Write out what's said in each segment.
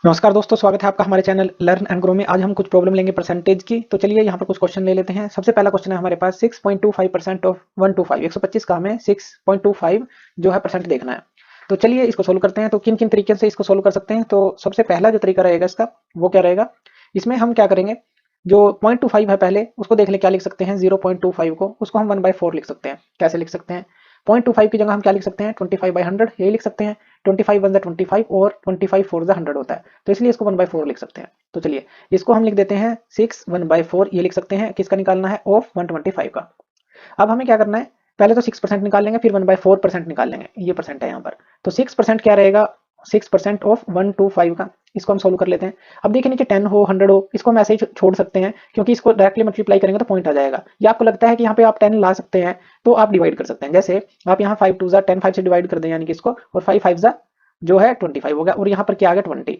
नमस्कार दोस्तों, स्वागत है आपका हमारे चैनल लर्न एंड ग्रो में। आज हम कुछ प्रॉब्लम लेंगे परसेंटेज की। तो चलिए यहाँ पर कुछ क्वेश्चन ले लेते हैं। सबसे पहला क्वेश्चन है हमारे पास 6.25% ऑफ 125 125 का हमें 6.25 जो है परसेंट देखना है। तो चलिए इसको सोल्व करते हैं। तो किन किन तरीके से इसको सोल्व कर सकते हैं। तो सबसे पहला जो तरीका रहेगा इसका वो क्या रहेगा, इसमें हम क्या करेंगे, जो 0.25 है पहले उसको देख ले क्या लिख सकते हैं, 0.25 को उसको हम 1/4 लिख सकते हैं। कैसे लिख सकते हैं, 0.25 की जगह हम क्या लिख सकते हैं, 25/100 यही लिख सकते हैं। 25 वन 25 और 25 फोर 100 होता है, तो इसलिए इसको 1/4 लिख सकते हैं। तो चलिए इसको हम लिख देते हैं 6 1/4 ये लिख सकते हैं। किसका निकालना है, ऑफ 125 का। अब हमें क्या करना है, पहले तो 6% निकाल लेंगे, फिर 1/4% निकाल लेंगे। ये परसेंट है यहाँ पर। तो 6% क्या रहेगा, 6% ऑफ 125 का। इसको हम सोल्व कर लेते हैं। अब देखिए नीचे 10 हो 100 हो, इसको हम ऐसे ही छोड़ सकते हैं क्योंकि इसको डायरेक्टली मल्टीप्लाई करेंगे तो पॉइंट आ जाएगा। या आपको लगता है कि यहाँ पे आप 10 ला सकते हैं तो आप डिवाइड कर सकते हैं। जैसे आप यहाँ 5 2 10 5 से डिवाइड कर दें, यानी कि इसको, और 5 5 जो है 25 हो गया, और यहाँ पर क्या आ गया 20।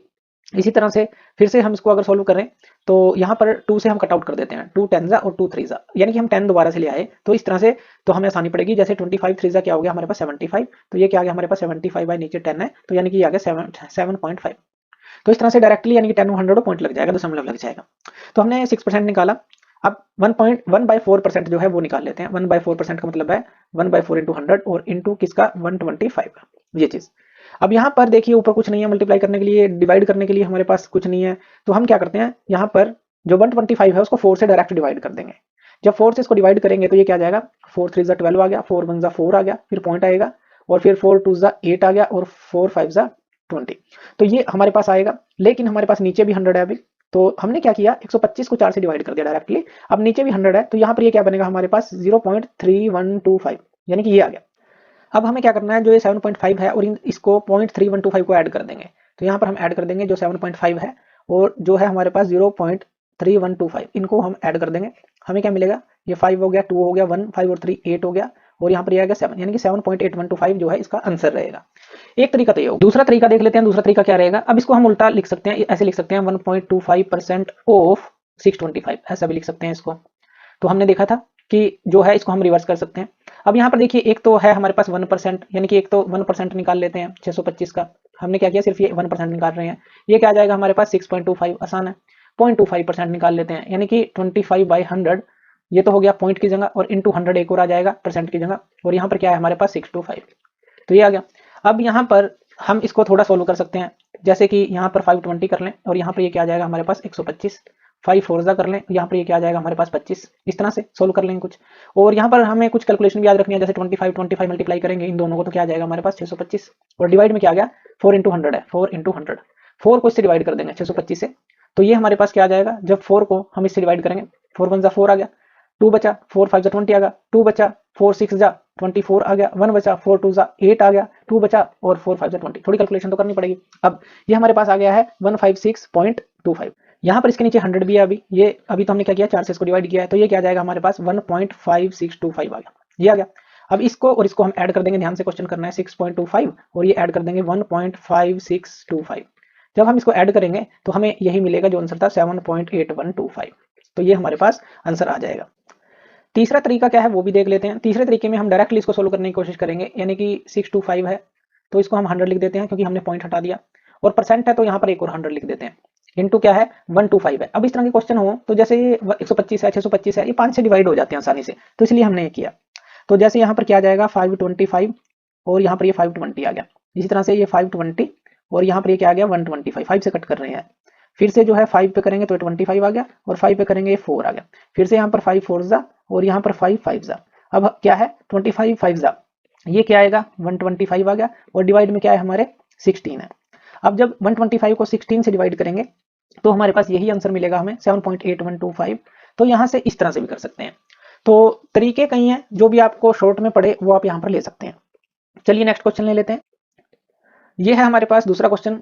इसी तरह से फिर से हम इसको अगर सोल्व करें तो यहाँ पर 2 से हम कट आउट कर देते हैं, 2 10 और 2 3 यानी कि हम 10 दोबारा से ले आए। तो इस तरह से तो हमें आसानी पड़ेगी। जैसे 25 3 क्या हो गया हमारे पास 75, तो ये क्या आ गया हमारे पास 75 बाई नीचे 10 है, तो यानी कि ये आ गया 7.5। तो इस तरह से डायरेक्टली यानी कि 10 100 पॉइंट लग जाएगा, दशमलव लग जाएगा। तो हमने 6% निकाला। अब 1/4% जो है वो निकाल लेते हैं। 1/4% का मतलब है 1/4 इंटू 100 और इंटू किसका 125 का, ये चीज। अब यहाँ पर देखिए ऊपर कुछ नहीं है, मल्टीप्लाई करने के लिए, डिवाइड करने के लिए हमारे पास कुछ नहीं है। तो हम क्या करते हैं, यहाँ पर जो 125 है उसको 4 से डायरेक्ट डिवाइड कर देंगे। जब 4 से इसको डिवाइड करेंगे तो ये क्या आ जाएगा, 4 3 12 आ गया, 4 1 4 आ गया, फिर पॉइंट आएगा, और फिर 4 2 8 आ गया, और 4 5 20। तो ये हमारे पास आएगा। लेकिन हमारे पास नीचे भी 100 है अभी, तो हमने क्या किया, 125 को 4 से डिवाइड कर दिया डायरेक्टली। अब नीचे भी 100 है, तो यहाँ पर ये क्या बनेगा हमारे पास 0.3125, यानी कि ये आ गया। अब हमें क्या करना है, जो ये 7.5 है और इसको 0.3125 को ऐड कर देंगे। तो यहाँ पर हम ऐड कर देंगे जो 7.5 है और जो है हमारे पास 0.3125, इनको हम ऐड कर देंगे। हमें क्या मिलेगा, ये 5 हो गया, 2 हो गया, 1 5 और 3 8 हो गया, और यहाँ पर ये आ गया 7, यानी कि 7.8125 जो है इसका आंसर रहेगा। एक तरीका तो ये हो। दूसरा तरीका देख लेते हैं। दूसरा तरीका क्या रहेगा, अब इसको हम उल्टा लिख सकते हैं, ऐसे लिख सकते हैं 1.25% ऑफ 625, ऐसा भी लिख सकते हैं इसको। तो हमने देखा था कि जो है इसको हम रिवर्स कर सकते हैं। अब यहाँ पर देखिए एक तो है हमारे पास 1%, यानी कि एक तो 1% निकाल लेते हैं 625 का। हमने क्या किया, सिर्फ ये 1% निकाल रहे हैं। ये क्या आ जाएगा हमारे पास 6.25, आसान है। 0.25% निकाल लेते हैं, यानी कि 25/100, ये तो हो गया पॉइंट की जगह, और इंटू 100 एक और आ जाएगा परसेंट की जगह, और यहाँ पर क्या है हमारे पास 625। तो ये आ गया। अब यहाँ पर हम इसको थोड़ा सोल्व कर सकते हैं। जैसे कि यहाँ पर 520 कर लें, और यहाँ पर ये क्या आ जाएगा हमारे पास 125। 5 4 कर लें, यहाँ पर ये क्या आ जाएगा हमारे पास 25। इस तरह से सोल्व कर लेंगे कुछ। और यहाँ पर हमें कुछ कैलकुलेशन भी याद रखनी है। जैसे 25 मल्टीप्लाई करेंगे इन दोनों को, तो क्या आ जाएगा हमारे पास 625, और डिवाइड में क्या आ गया 4 इंटू 100 है, 4 इंटू 100, 4 को इससे डिवाइड कर देंगे 625 से। तो ये हमारे पास क्या आ जाएगा, जब 4 को हम इससे डिवाइड करेंगे, 4 1 4 आ गया, 2 बचा, 4 5 20 आ गया, 2 बचा, 4 6 24 आ गया, 1 बचा, 4 2 8 आ गया, 2 बचा, और 4 5 20। थोड़ी कैलकुलेशन तो करनी पड़ेगी। अब ये हमारे पास आ गया है 156.25। यहाँ पर इसके नीचे 100 भी है अभी, ये अभी तो हमने क्या किया 4 से इसको डिवाइड किया है, तो ये क्या आ जाएगा हमारे पास 1.5625 आ गया, ये आ गया। अब इसको और इसको हम ऐड कर देंगे, ध्यान से क्वेश्चन करना है। 6.25 और ये ऐड कर देंगे 1.5625। जब हम इसको ऐड करेंगे तो हमें यही मिलेगा जो आंसर था 7.8125। तो ये हमारे पास आंसर आ जाएगा। तीसरा तरीका क्या है वो भी देख लेते हैं। तीसरे तरीके में हम डायरेक्टली इसको सोल्व करने की कोशिश करेंगे, यानी कि 625 है तो इसको हम 100 लिख देते हैं क्योंकि हमने पॉइंट हटा दिया, और परसेंट है तो यहाँ पर एक और 100 लिख देते हैं। इंटू क्या है 125 है। अब इस तरह के क्वेश्चन हो तो जैसे ये 125 है 625 है, ये 5 से डिवाइड हो जाते हैं आसानी से, तो इसलिए हमने ये किया। तो जैसे यहाँ पर क्या आ जाएगा 525, और यहाँ पर ये 520 आ गया। इसी तरह से ये 520, और यहाँ पर ये क्या आ गया 125, 5 से कट कर रहे हैं। फिर से जो है 5 पे करेंगे तो 25 आ गया, और 5 पे करेंगे ये 4 आ गया। फिर से यहाँ पर 5 4 और यहाँ पर 5 5 अब क्या है 25 5 ये क्या आएगा 125 आ गया, और डिवाइड में क्या है हमारे 16 है। अब जब 125 को 16 से डिवाइड करेंगे तो हमारे पास यही आंसर मिलेगा हमें 7.8125। तो यहाँ से इस तरह से भी कर सकते हैं। तो तरीके कई हैं, जो भी आपको शॉर्ट में पड़े वो आप यहाँ पर ले सकते हैं। चलिए नेक्स्ट क्वेश्चन ले लेते हैं। ये है हमारे पास दूसरा क्वेश्चन,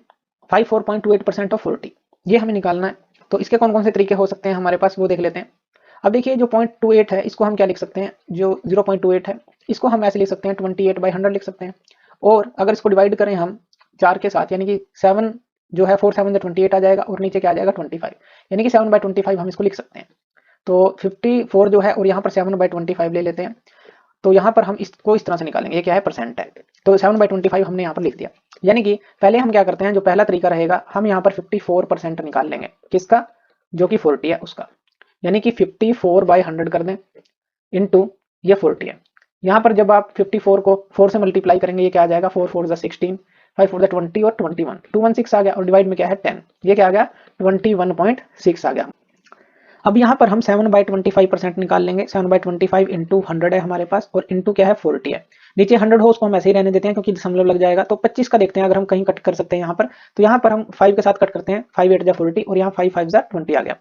54.28% ऑफ 40, ये हमें निकालना है। तो इसके कौन कौन से तरीके हो सकते हैं हमारे पास वो देख लेते हैं। अब देखिए जो 0.28 है इसको हम क्या लिख सकते हैं, जो 0.28 है इसको हम ऐसे लिख सकते हैं 28/100 लिख सकते हैं। और अगर इसको डिवाइड करें हम 4 के साथ, यानी कि 7 जो है 4 7 28 आ जाएगा, और नीचे क्या आ जाएगा 25, यानी कि 7/25 हम इसको लिख सकते हैं। तो 54 जो है, और यहाँ पर 7/25 ले लेते हैं। तो यहाँ पर हम इसको इस तरह से निकालेंगे, ये क्या है परसेंट है, तो 7/25 हमने यहाँ पर लिख दिया। यानी कि पहले हम क्या करते हैं, जो पहला तरीका रहेगा हम यहाँ पर 54% निकाल लेंगे, किसका, जो कि 40 है उसका, यानी कि 54/100 कर दें इंटू ये 40 है। यहाँ पर जब आप 54 को 4 से मल्टीप्लाई करेंगे, ये क्या आ जाएगा, 4 4 16, 5 4 20 और 21, 216 आ गया, और डिवाइड में क्या है 10, ये क्या आ गया 21.6 आ गया। अब यहाँ पर हम 7/25% निकाल लेंगे, 7/25 इंटू 100 है हमारे पास, और इंटू क्या है 40 है, नीचे 100 हो उसको हम ऐसे ही रहने देते हैं क्योंकि दशमलव लग जाएगा। तो 25 का देखते हैं अगर हम कहीं कट कर सकते हैं यहाँ पर, तो यहाँ पर हम 5 के साथ कट करते हैं, 5 8 जा 40 और यहाँ 5 5 जा 20 आ गया।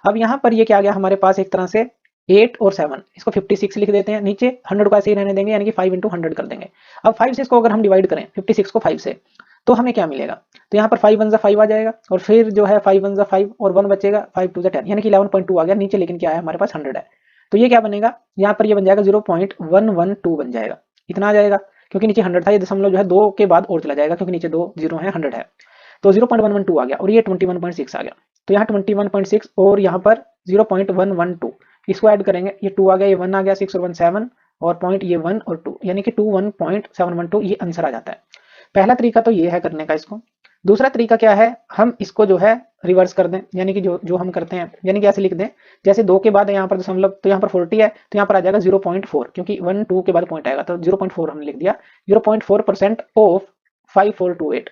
अब यहाँ पर ये क्या आ गया हमारे पास, एक तरह से 8 और 7, इसको 56 लिख देते हैं, नीचे 100 को ऐसे ही रहने देंगे, यानी कि 5 इंटू 100 कर देंगे। अब 5 से इसको अगर हम डिवाइड करें 56 को 5 से, तो हमें क्या मिलेगा, तो यहाँ पर 5 1 5 आ जाएगा, और फिर जो है 5 1 5 और 1 बचेगा, 5 2 10, यानी कि 11.2 आ गया नीचे, लेकिन क्या है हमारे पास 100 है, तो ये क्या बनेगा, यहाँ पर ये बन जाएगा 0.112 बन जाएगा, इतना आ जाएगा, क्योंकि नीचे 100 था, ये दशमलव जो है 2 के बाद और चला जाएगा क्योंकि नीचे 2 जीरो है, 100 है, तो 0.112 आ गया, और ये 21.6 आ गया, तो यहाँ 21.6 और यहाँ पर 0.112, इसको ऐड करेंगे, ये 2 आ गया, ये 1 आ गया, 6 और 1 7, और पॉइंट ये 1 और 2, यानी कि 21.712 ये आंसर आ जाता है। पहला तरीका तो ये है करने का इसको। दूसरा तरीका क्या है, हम इसको जो है रिवर्स कर दें, यानी कि जो हम करते हैं, यानी कि ऐसे लिख दें, जैसे 2 के बाद यहाँ पर दशमलव, तो यहाँ पर 40 है, तो यहाँ पर आ जाएगा 0.4, क्योंकि 1 2 के बाद पॉइंट आएगा, तो 0.4 हमने लिख दिया, 0.4% ऑफ 5428,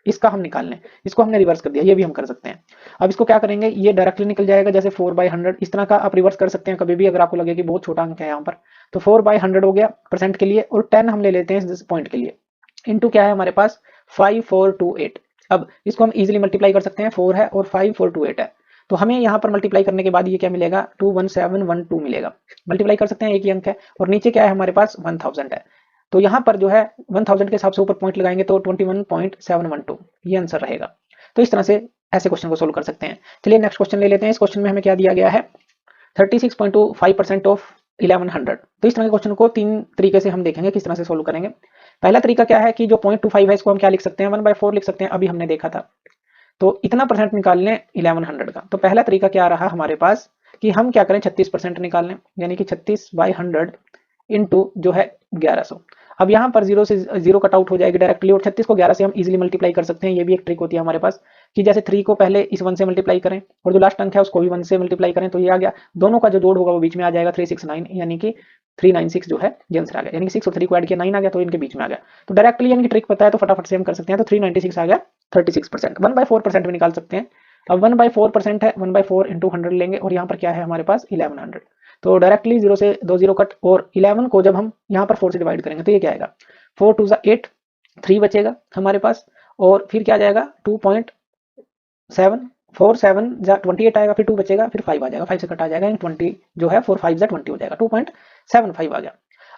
इसका हम निकाल लें, इसको हमने रिवर्स कर दिया, ये भी हम कर सकते हैं। अब इसको क्या करेंगे, ये डायरेक्टली निकल जाएगा, जैसे 4/100 इस तरह का आप रिवर्स कर सकते हैं कभी भी, अगर आपको लगे कि बहुत छोटा अंक है यहाँ पर, तो 4/100 हो गया परसेंट के लिए, और 10 हम ले लेते हैं इस पॉइंट के लिए, इनटू क्या है हमारे पास 5428। अब इसको हम इजीली मल्टीप्लाई कर सकते हैं, 4 है और 5428 है, तो हमें यहाँ पर मल्टीप्लाई करने के बाद ये क्या मिलेगा, 21712 मिलेगा, मल्टीप्लाई कर सकते हैं, एक ही अंक है, और नीचे क्या है हमारे पास 1000 है, तो यहाँ पर जो है 1000 के हिसाब से ऊपर पॉइंट लगाएंगे तो 21.712 ये आंसर रहेगा। तो इस तरह से ऐसे क्वेश्चन को सोल्व कर सकते हैं। चलिए नेक्स्ट क्वेश्चन ले लेते हैं। इस क्वेश्चन में हमें क्या दिया गया है, 36.25% ऑफ 1100। तो इस तरह के क्वेश्चन को 3 तरीके से हम देखेंगे किस तरह से सोल्व करेंगे। पहला तरीका क्या है कि जो 0.25 है इसको हम क्या लिख सकते हैं, 1/4 लिख सकते हैं, अभी हमने देखा था। तो इतना परसेंट निकाल लें 1100 का। तो पहला तरीका क्या रहा हमारे पास कि हम क्या करें 36% निकाल लें, यानी कि 36/100 इंटू जो है 1100। अब यहाँ पर 0 से 0 कट आउट हो जाएगी डायरेक्टली, और 36 को 11 से हम इजीली मल्टीप्लाई कर सकते हैं। ये भी एक ट्रिक होती है हमारे पास कि जैसे 3 को पहले इस 1 से मल्टीप्लाई करें और जो लास्ट अंक है उसको भी 1 से मल्टीप्लाई करें, तो ये आ गया, दोनों का जो जोड़ होगा वो बीच में आ जाएगा 369, यानी कि 396 जो है ये आंसर आ गया, यानी कि 6 और 3 को ऐड किया 9 आ गया, तो इनके बीच में आ गया। तो डायरेक्टली यानी कि ट्रिक पता है तो फटाफट से हम कर सकते हैं। तो 396 आ गया 36%। 1/4% भी निकाल सकते हैं। अब 1/4% है, 1/4 इंटू 100 लेंगे, और यहाँ पर क्या है हमारे पास 1100। तो डायरेक्टली 0 से 2 0 कट, और 11 को जब हम यहाँ पर 4 से डिवाइड करेंगे तो ये क्या आएगा, 4 2 8, 3 बचेगा हमारे पास, और फिर क्या आ जाएगा 2.7, 4 7 जा 28 आएगा, फिर 2 बचेगा, फिर 5 आ जाएगा, 5 से कट आ जाएगा, 20 जो है 4 5 जा 20 हो जाएगा, 2.75 आ गया।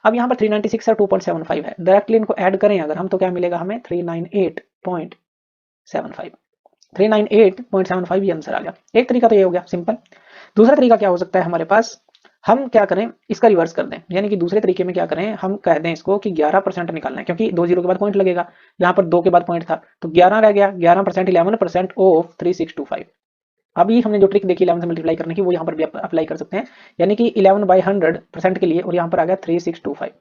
अब यहाँ पर 396 है, 2.75 है, डायरेक्टली इनको ऐड करें अगर हम, तो क्या मिलेगा हमें 398.75, 398.75 ये आंसर आ गया। एक तरीका तो ये हो गया सिंपल। दूसरा तरीका क्या हो सकता है हमारे पास, हम क्या करें इसका रिवर्स कर दें, यानी कि दूसरे तरीके में क्या करें, हम कह दें इसको कि 11% निकालना है, क्योंकि 2 0 के बाद पॉइंट लगेगा, यहाँ पर 2 के बाद पॉइंट था, तो 11 रह गया, 11% 11% ऑफ 3625। अभी हमने जो ट्रिक देखी 11 से मल्टीप्लाई करने की, वो यहाँ पर भी अप्लाई कर सकते हैं, यानी कि 11/100% के लिए, और यहाँ पर आ गया 3625।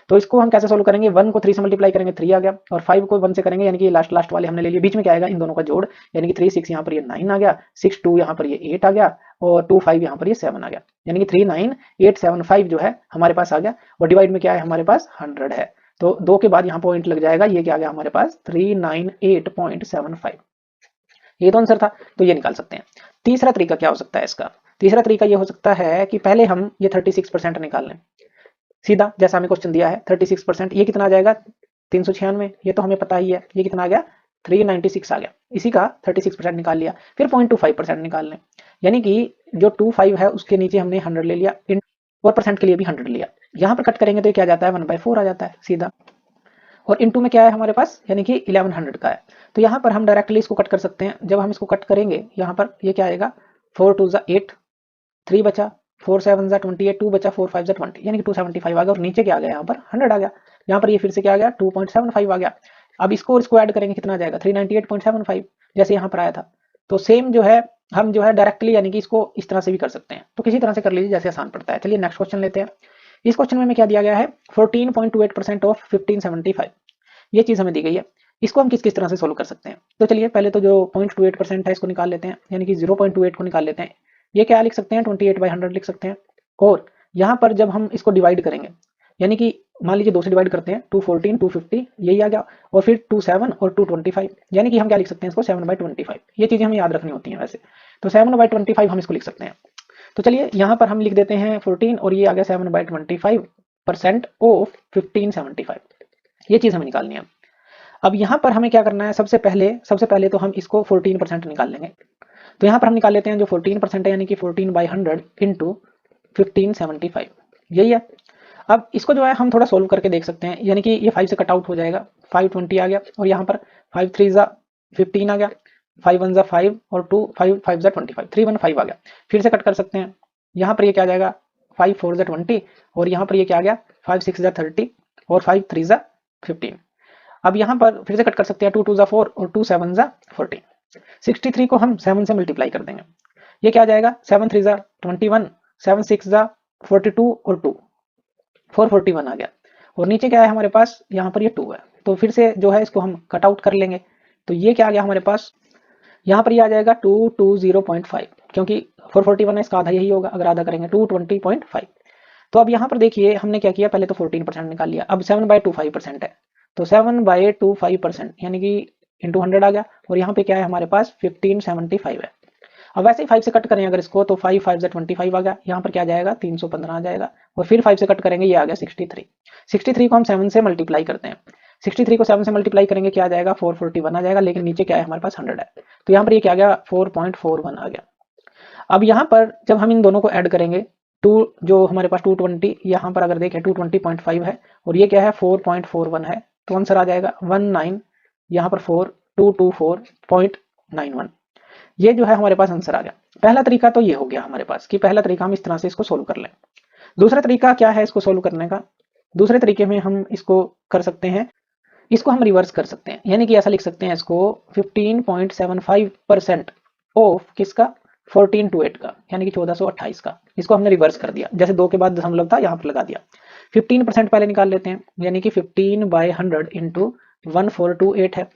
तो इसको हम कैसे सोल्व करेंगे, 1 को 3 से मल्टीप्लाई करेंगे 3 आ गया, और 5 को 1 से करेंगे, यानी कि लास्ट वाले हमने ले लिए, बीच में क्या आएगा इन दोनों का जोड़, यानी कि 3 6 यहाँ पर ये 9 आ गया, 6 2 यहाँ पर ये 8 आ गया, और 2 5 यहाँ पर ये 7 आ गया, यानी कि 39875 जो है हमारे पास आ गया, और डिवाइड में क्या है हमारे पास 100 है, तो 2 के बाद यहाँ पॉइंट लग जाएगा, ये क्या आ गया हमारे पास 398.75, ये तो आंसर था, तो ये निकाल सकते हैं। तीसरा तरीका क्या हो सकता है इसका, तीसरा तरीका ये हो सकता है कि पहले हम ये 36% निकाल लें सीधा, जैसा हमें क्वेश्चन दिया है 36%, ये कितना आ जाएगा 396, ये तो हमें पता ही है, ये कितना आ गया 396 आ गया, इसी का 36% निकाल लिया। फिर 0.25% निकाल लें, यानी कि जो 25 है उसके नीचे हमने 100 ले लिया, और परसेंट के लिए भी 100 लिया, यहाँ पर कट करेंगे तो ये क्या जाता है 1/4 आ जाता है सीधा, और इनटू में क्या है हमारे पास, यानी कि 1100 का है, तो यहाँ पर हम डायरेक्टली इसको कट कर सकते हैं। जब हम इसको कट करेंगे यहाँ पर ये क्या आएगा, 4 2 8, 3 बचा, 4 7 28, 2 बचा, 4 5 20, यानी कि 275 आ गया, और नीचे क्या आ गया यहाँ पर 100 आ गया, यहाँ पर ये फिर से क्या आ गया 2.75 आ गया। अब इसको और इसको ऐड करेंगे कितना आ जाएगा 398.75, जैसे यहाँ पर आया था। तो सेम जो है हम जो है डायरेक्टली यानी कि इसको इस तरह से भी कर सकते हैं, तो किसी तरह से कर लीजिए जैसे आसान पड़ता है। चलिए नेक्स्ट क्वेश्चन लेते हैं। इस क्वेश्चन में हमें क्या दिया गया है 14.28% ऑफ 1575, ये चीज हमें दी गई है। इसको हम किस किस तरह से सोल्व कर सकते हैं? तो चलिए पहले तो जो 0.28% है इसको निकाल लेते हैं, यानी कि 0.28 को निकाल लेते हैं। ये क्या लिख सकते हैं 28/100 लिख सकते हैं। और यहाँ पर जब हम इसको डिवाइड करेंगे, यानी कि मान लीजिए 2 से डिवाइड करते हैं, 214 250 यही आ गया, और फिर 27 और 225, यानी कि हम क्या लिख सकते हैं इसको 7/25। ये चीजें हमें याद रखनी होती हैं वैसे, तो 7/25 हम इसको लिख सकते हैं। तो चलिए यहाँ पर हम लिख देते हैं 14 और ये आ गया 7/25% ऑफ 1575, ये चीज हमें निकालनी है। अब यहाँ पर हमें क्या करना है, सबसे पहले तो हम इसको 14% निकाल लेंगे। तो यहाँ पर हम निकाल लेते हैं जो 14% है, यानी कि 14/100 इंटू 1575, यही है। अब इसको जो है हम थोड़ा सोल्व करके देख सकते हैं, यानी कि ये 5 से कट आउट हो जाएगा, 520 आ गया, और यहाँ पर 5 3 जा 15 आ गया, 5 1 जा 5 और 2 5 5 जा 25, 315 आ गया। फिर से कट कर सकते हैं, यहाँ पर ये क्या आ जाएगा 5 4 जा 20, और यहाँ पर ये क्या आ गया 5 6 जा 30 और 5 3 जा 15। अब यहाँ पर फिर से कट कर सकते हैं, 2 2 जा 4 और 2 7 जा 14। 63 को हम 7 से मल्टीप्लाई कर देंगे, ये क्या आ जाएगा 7 3 जा 21, 7 6 जा 42 और 2 441 आ गया। और नीचे क्या है हमारे पास, यहाँ पर ये 2 है, तो फिर से जो है इसको हम कट आउट कर लेंगे। तो ये क्या आ गया हमारे पास, यहाँ पर ये आ जाएगा 220.5, क्योंकि 441 है इसका आधा यही होगा, अगर आधा करेंगे 220.5। तो अब यहाँ पर देखिए हमने क्या किया, पहले तो 14% निकाल लिया, अब 7/25% है, तो 7/25% यानी कि इंटू 100 आ गया, और यहाँ पे क्या है हमारे पास 1575 है। अब वैसे ही 5 से कट करें अगर इसको, तो 5 5 25 आ गया, यहाँ पर क्या जाएगा 315 आ जाएगा, और फिर 5 से कट करेंगे, ये आ गया 63। 63 को हम 7 से मल्टीप्लाई करते हैं, 63 को 7 से मल्टीप्लाई करेंगे क्या आ जाएगा 441 आ जाएगा, लेकिन नीचे क्या है हमारे पास 100 है, तो यहाँ पर ये क्या आ गया 4.41 आ गया। अब यहाँ पर जब हम इन दोनों को ऐड करेंगे, टू जो हमारे पास 220, यहाँ पर अगर देखें 220.5 है, और ये क्या है 4.41 है, तो आंसर आ जाएगा 19, यहाँ पर 4224.91, ये जो है हमारे पास आंसर आ गया। पहला तरीका तो ये हो गया हमारे पास कि पहला तरीका हम इस तरह से इसको सोल्व कर लें। दूसरा तरीका क्या है इसको सोल्व करने का, दूसरे तरीके में हम इसको कर सकते हैं, इसको हम रिवर्स कर सकते हैं, यानी कि ऐसा लिख सकते हैं इसको 15.75% ऑफ किसका 1428 का, यानी कि 1428 का, इसको हमने रिवर्स कर दिया, जैसे 2 के बाद दशमलव था यहाँ पर लगा दिया। 15% पहले निकाल लेते हैं, यानी कि 15/100 इंटू 1428 है।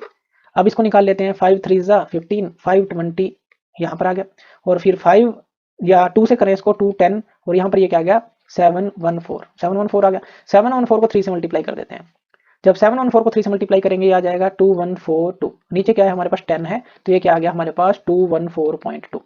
अब इसको निकाल लेते हैं, 5 3 जा 15, 520 यहाँ पर आ गया, और फिर 5 या 2 से करें इसको 2 10, और यहाँ पर ये क्या आ गया 714 आ गया। 714 को 3 से मल्टीप्लाई कर देते हैं, जब 714 को 3 से मल्टीप्लाई करेंगे ये आ जाएगा 2142, नीचे क्या है हमारे पास 10 है, तो ये क्या आ गया हमारे पास 214.2।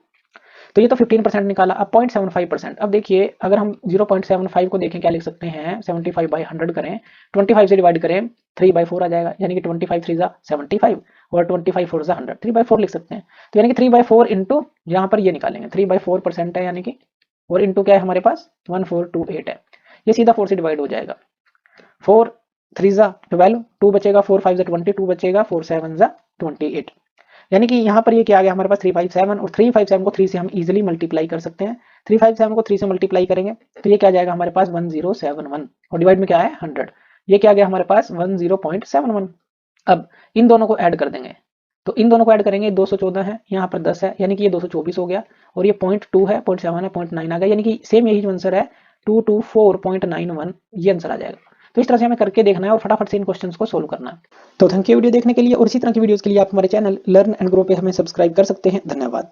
तो ये तो 15% निकाला। अब 0.75%, अब देखिए अगर हम 0.75 को देखें क्या लिख सकते हैं, 75/100 करें, 25 से डिवाइड करें 3/4 आ जाएगा, यानी कि 25 3 जा 75 और 25 4 जा 100, 3/4 लिख सकते हैं। तो यानी कि 3/4 इंटू यहाँ पर ये निकालेंगे 3/4% है, यानी कि और इंटू क्या है हमारे पास 1428 है, ये सीधा 4 से डिवाइड हो जाएगा। 4 3 जा 12, 2 बचेगा, 4 5 जा 20, 2 बचेगा, 4 7 जा 28, यानी कि यहाँ पर ये क्या आ गया हमारे पास 357, और 357 को 3 से हम इजीली मल्टीप्लाई कर सकते हैं। 357 को 3 से मल्टीप्लाई करेंगे तो ये क्या आ जाएगा हमारे पास 1071, और डिवाइड में क्या है 100, ये क्या आ गया हमारे पास 10.71। अब इन दोनों को ऐड कर देंगे, तो इन दोनों को ऐड करेंगे 214 है, यहाँ पर 10 है, यानी कि ये 224 हो गया, और ये 0.2 है, 0.7 है, 0.9 आ गया, यानी कि सेम यही जो आंसर है 224.91, ये आंसर आ जाएगा। तो इस तरह से हमें करके देखना है और फटाफट से इन क्वेश्चंस को सोल्व करना है। तो थैंक यू वीडियो देखने के लिए, और इसी तरह की वीडियोस के लिए आप हमारे चैनल लर्न एंड ग्रो पे हमें सब्सक्राइब कर सकते हैं। धन्यवाद।